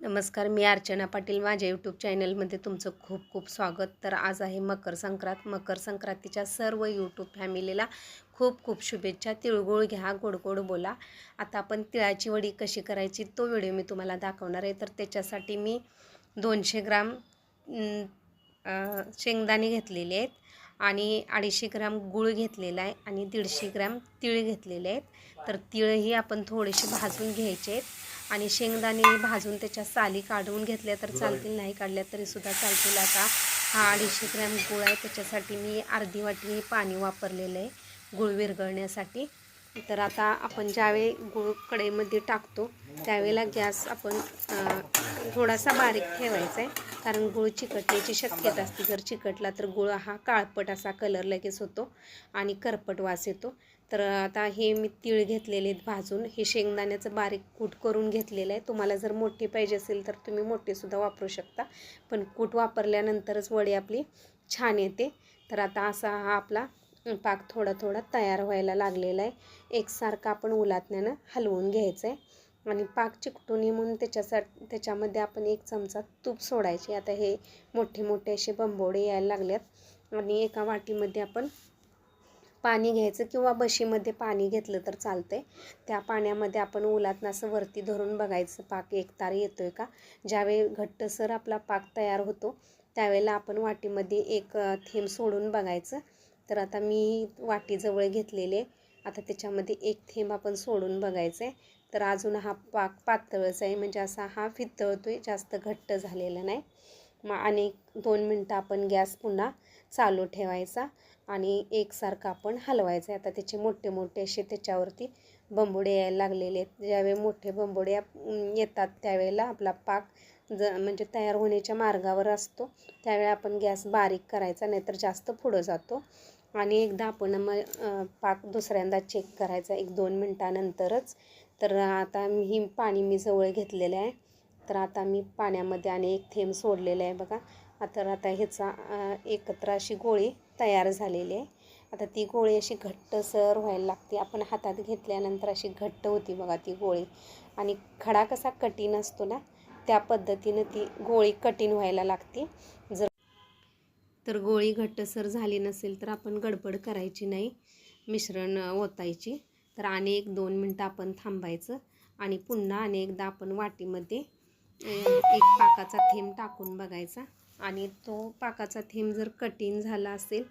नमस्कार, मी अर्चना पाटील. माझ्या यूट्यूब चॅनलमध्ये तुमचं खूप खूप स्वागत. तर आज आहे मकर संक्रांत. मकर संक्रांतीच्या सर्व यूट्यूब फॅमिलीला खूप खूप शुभेच्छा. तिळगुळ घ्या, गोड गोड बोला. आता आपण तिळाची वडी कशी करायची तो व्हिडिओ मी तुम्हाला दाखवणार आहे. तर त्याच्यासाठी मी 200 ग्राम शेंगदाणे घेतलेले आहेत आणि 250 ग्राम गूळ घेतलेला आहे आणि 150 ग्राम तीळ घेतलेले आहेत. तर तीळही आपण थोडेसे भाजून घ्यायचे आहेत आणि शेंगदाणे भाजून त्याच्या साली काढून घेतल्या तर चालतील, नाही काढल्या तरीसुद्धा चालतील. आता हा 250 ग्रॅम गूळ आहे, त्याच्यासाठी मी अर्धी वाटी पाणी वापरलेलं आहे गूळ विरघळण्यासाठी. तर आता आपण ज्यावेळी गूळ कढईमध्ये टाकतो त्यावेळेला गॅस आपण थोडासा बारीक ठेवायचा आहे, कारण गूळ चिकटण्याची शक्यता असते. जर चिकटला तर गूळ हा काळपट असा कलर लगेच होतो आणि करपट वास येतो. तर आता हे मी तीळ घेतलेले आहेत भाजून. हे शेंगदाण्याचं बारीक कूट करून घेतलेलं आहे. तुम्हाला जर मोठे पाहिजे असेल तर तुम्ही मोठेसुद्धा वापरू शकता, पण कूट वापरल्यानंतरच वडी आपली छान येते. तर आता असा हा आपला पाक थोडा थोडा तयार व्हायला लागलेला आहे. एकसारखा आपण उलटण्यानं हलवून घ्यायचं आहे आणि पाक चिकटू नये म्हणून त्याच्यामध्ये आपण 1 चमचा तूप सोडायचे. आता हे मोठे मोठे असे बंबोडे यायला लागल्यात आणि एका वाटीमध्ये आपण पाणी घ्यायचं किंवा बशीमध्ये पाणी घेतलं तर चालतंय. त्या पाण्यामध्ये आपण उलटणं असं वरती धरून बघायचं पाक एकतार येतोय का. ज्यावेळी घट्टसर आपला पाक तयार होतो त्यावेळेला आपण वाटीमध्ये 1 थेंब सोडून बघायचं. तर आता मी वाटी जवळ घेतलेले, आता त्याच्यामध्ये 1 थेंब आपण सोडून बघायचं आहे. तर अजून हा पाक पातळच आहे, म्हणजे असा हा फितळतोय, जास्त घट्ट झालेला नाही. मग आणि 2 मिनटं आपण गॅस पुन्हा चालू ठेवायचा आणि एकसारखं आपण हलवायचं आहे. आता त्याचे मोठे मोठे असे त्याच्यावरती बंबोडे यायला लागलेले आहेत. ज्यावेळी मोठे बंबोडे येतात त्यावेळेला आपला पाक म्हणजे तयार होण्याच्या मार्गावर असतो. त्यावेळी आपण गॅस बारीक करायचा, नाहीतर जास्त पुढं जातो. आणि एकदा आपण पाक दुसऱ्यांदा चेक करायचा 1-2 मिनटानंतरच. तर आता ही पाणी मी जवळ घेतलेलं आहे. तर आता मी पाण्यामध्ये आणि 1 थेंब सोडलेलं आहे बघा. आता ह्याचा एकत्र अशी गोळी तयार झालेली आहे. आता ती गोळी अशी घट्टसर व्हायला लागते. आपण हातात घेतल्यानंतर अशी घट्ट होती बघा ती गोळी. आणि खडा कसा कठीण असतो ना, त्या पद्धतीनं ती गोळी कठीण व्हायला लागते. तर गोळी घट्टसर झाली नसेल तर आपण गडबड करायची नाही, मिश्रण ओतायची. तर आणि 1-2 मिनटं आपण थांबायचं आणि पुन्हा आणि एकदा आपण वाटीमध्ये 1 पाकाचा थेंब टाकून बघायचा. आणि तो पाकाचा थेंब जर कठीण झाला असेल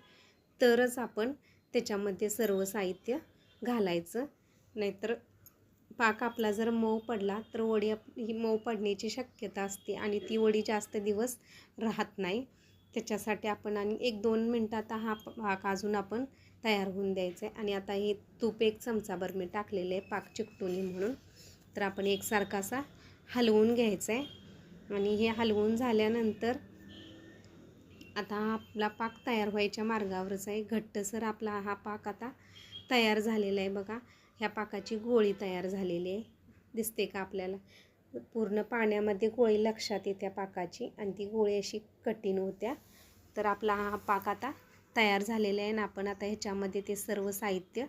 तरच आपण त्याच्यामध्ये सर्व साहित्य घालायचं, नाहीतर पाक आपला जर मऊ पडला तर वडी ही मऊ पडण्याची शक्यता असते आणि ती वडी जास्त दिवस राहत नाही. त्याच्यासाठी आपण आणि 1-2 मिनटात हा पाक अजून आपण तयार होऊन द्यायचं आहे. आणि आता हे तूप 1 चमचाभर मी टाकलेलं आहे पाक चिकटू नये म्हणून. तर आपण एकसारखा असा हलवून घ्यायचं आहे आणि हे हलवून झाल्यानंतर आता आपला पाक तयार व्हायच्या मार्गावरच आहे. घट्टसर आपला हा पाक आता तयार झालेला आहे बघा. ह्या पाकाची गोळी तयार झालेली आहे, दिसते का आपल्याला. पूर्ण पाण्यामध्ये गोळी लक्षात येत्या पाकाची आणि ती गोळी अशी कठीण होत्या. तर आपला हा पाक आता तयार झालेला आहे आणि आपण आता ह्याच्यामध्ये ते सर्व साहित्य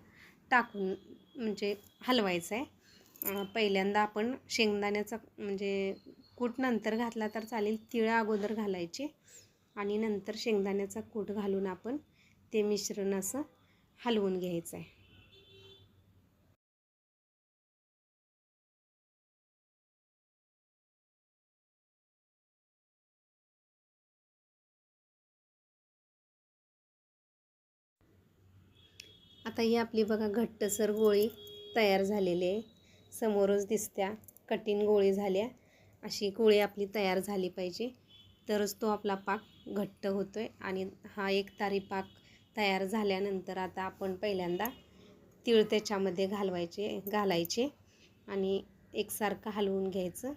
टाकून म्हणजे हलवायचं आहे. पहिल्यांदा आपण शेंगदाण्याचा म्हणजे कूट नंतर घातला तर चालेल, तीळ अगोदर घालायचे आणि नंतर शेंगदाण्याचा कूट घालून आपण ते मिश्रण असं हलवून घ्यायचं आहे. आता ही आपली बघा घट्टसर गोळी तयार झालेली आहे, समोरच दिसत्या. कठीण गोळी झाल्या, अशी गोळी आपली तयार झाली पाहिजे, तरच तो आपला पाक घट्ट होतो आहे. आणि हा एकतारी पाक तयार झाल्यानंतर आता आपण पहिल्यांदा तीळ त्याच्यामध्ये घालायचे आणि एकसारखं हलवून घ्यायचं.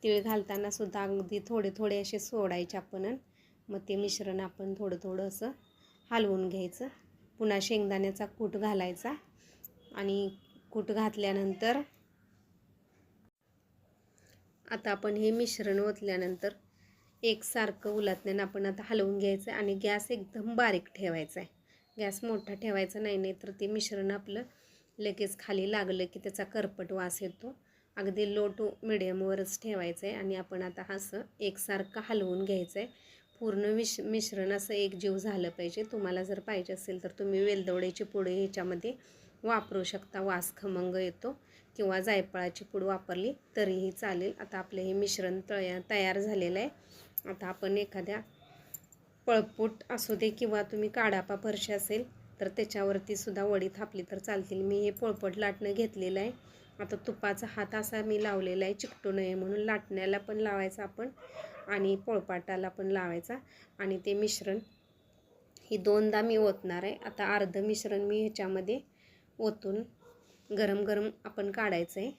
तीळ घालताना सुद्धा अगदी थोडे थोडे असे सोडायचे आपण. मग ते मिश्रण आपण थोडं थोडं असं हलवून घ्यायचं. पुन्हा शेंगदाण्याचा कूट घालायचा आणि कूट घातल्यानंतर आता आपण हे मिश्रण ओतल्यानंतर एकसारखं उलटण्यानं आपण आता हलवून घ्यायचं आणि गॅस एकदम बारीक ठेवायचा आहे. गॅस मोठा ठेवायचा नाही तर ते मिश्रण आपलं लगेच खाली लागलं की त्याचा करपट वास येतो. अगदी लो टू मिडियमवरच ठेवायचं आहे आणि आपण आता असं एकसारखं हलवून घ्यायचं आहे. पूर्ण मिश्रण असं एकजीव झालं पाहिजे. तुम्हाला जर पाहिजे असेल तर तुम्ही वेलदोड्याची पूड ह्याच्यामध्ये वापरू शकता, वास खमंग येतो, किंवा जायफळाची पूड वापरली तरीही चालेल. आता आपलं हे मिश्रण तयार झालेलं आहे. आता आपण एखाद्या पळपूट असू दे किंवा तुम्ही काढापा फरशी असेल तर त्याच्यावरती सुद्धा वडी थापली तर चालतील. मी हे पोळपट लाटणं घेतलेलं आहे. आता तुपाचा हात असा मी लावलेला आहे चिकटू नये म्हणून. लाटण्याला पण लावायचा आपण आणि पोळपाटाला पण लावायचा. आणि ते मिश्रण ही 2दा मी ओतणार आहे. आता अर्ध मिश्रण मी ह्याच्यामध्ये ओतून गरम गरम आपण काढायचं आहे.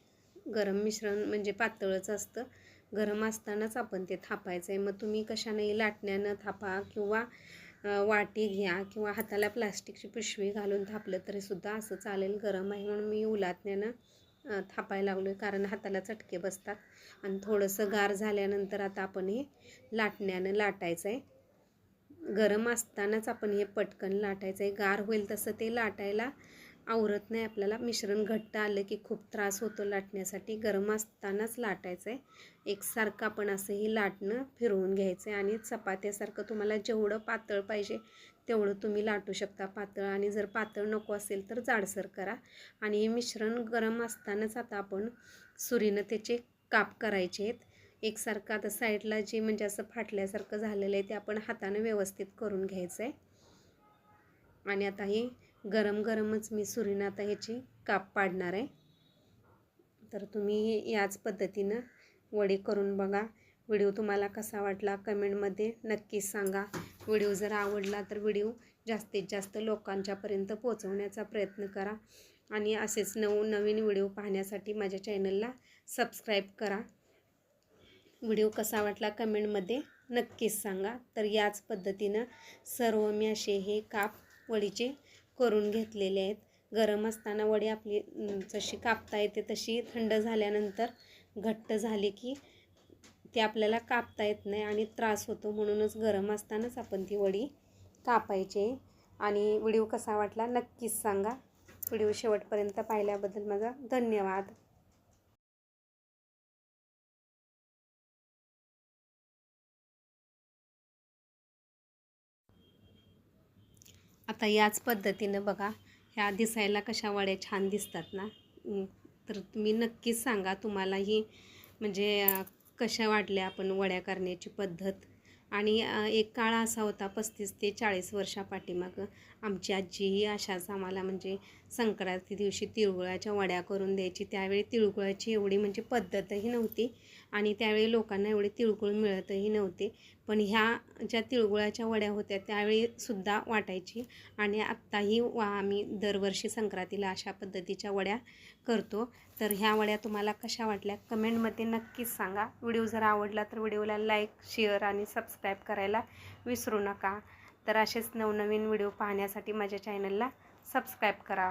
गरम मिश्रण म्हणजे पातळच असतं. गरम असतानाच आपण ते थापायचं आहे. मग तुम्ही कशानेही लाटण्यानं थापा किंवा वाटी घ्या किंवा हाताला प्लास्टिकची पिशवी घालून थापलं तरीसुद्धा असं चालेल. गरम आहे म्हणून मी उलाटण्यानं थापायला लागलो आहे, कारण हाताला चटके बसतात. आणि थोडंसं गार झाल्यानंतर आता आपण हे लाटण्यानं लाटायचं आहे. गरम असतानाच आपण हे पटकन लाटायचं आहे. गार होईल तसं ते लाटायला आवरत नाही आपल्याला. मिश्रण घट्ट आलं की खूप त्रास होतो लाटण्यासाठी. गरम असतानाच लाटायचं आहे. एकसारखं आपण असंही लाटणं फिरवून घ्यायचं आहे. आणि चपात्यासारखं तुम्हाला जेवढं पातळ पाहिजे तेवढं तुम्ही लाटू शकता पातळ. आणि जर पातळ नको असेल तर जाडसर करा. आणि हे मिश्रण गरम असतानाच आता आपण सुरीनं त्याचे काप करायचे आहेत. एकसारखं आता साईडला जे म्हणजे असं फाटल्यासारखं झालेलं आहे ते आपण हाताने व्यवस्थित करून घ्यायचं आहे. आणि आता हे गरम गरमच मी सुरीनं आता ह्याची काप पाडणार आहे. तर तुम्ही याच पद्धतीनं वडी करून बघा. व्हिडिओ तुम्हाला कसा वाटला कमेंटमध्ये नक्कीच सांगा. व्हिडिओ जर आवडला तर व्हिडिओ जास्तीत जास्त लोकांच्यापर्यंत पोहोचवण्याचा प्रयत्न करा. आणि असेच नवीन व्हिडिओ पाहण्यासाठी माझ्या चॅनलला सबस्क्राईब करा. व्हिडिओ कसा वाटला कमेंटमध्ये नक्कीच सांगा. तर याच पद्धतीनं सर्व मी असे हे काप वडीचे करून घेतलेले आहेत. गरम असताना वडी आपली जशी कापता येते तशी थंड झाल्यानंतर घट्ट झाली की ती आपल्याला कापता येत नाही आणि त्रास होतो. म्हणूनच गरम असतानाच आपण ती वडी कापायची. आणि व्हिडिओ कसा वाटला नक्कीच सांगा. व्हिडिओ शेवटपर्यंत पाहिल्याबद्दल माझा धन्यवाद. आता याच पद्धतीनं बघा, ह्या दिसायला कशा वड्या छान दिसतात ना. तर तुम्ही नक्कीच सांगा तुम्हाला ही म्हणजे कशा वाटल्या आपण वड्या करण्याची पद्धत. आणि एक काळ असा होता 35 ते 40 वर्षापाठीमागं आमची आजीही अशाच आम्हाला म्हणजे संक्रांती दिवशी तिळगुळाच्या वड्या करून द्यायची. त्यावेळी तिळगुळाची एवढी म्हणजे पद्धतही नव्हती आणि त्यावेळी लोकांना एवढे तिळगुळ मिळतही नव्हते. पण ह्या ज्या तिळगुळाच्या वड्या होत्या त्यावेळीसुद्धा वाटायची. आणि आत्ताही आम्ही दरवर्षी संक्रांतीला अशा पद्धतीच्या वड्या करतो. तर ह्या वड्या तुम्हाला कशा वाटल्या कमेंटमध्ये नक्कीच सांगा. व्हिडिओ जर आवडला तर व्हिडिओला लाईक, शेअर आणि सबस्क्राईब करायला विसरू नका. तर असेच नवनवीन व्हिडिओ पाहण्यासाठी माझ्या चॅनलला सबस्क्राईब करा.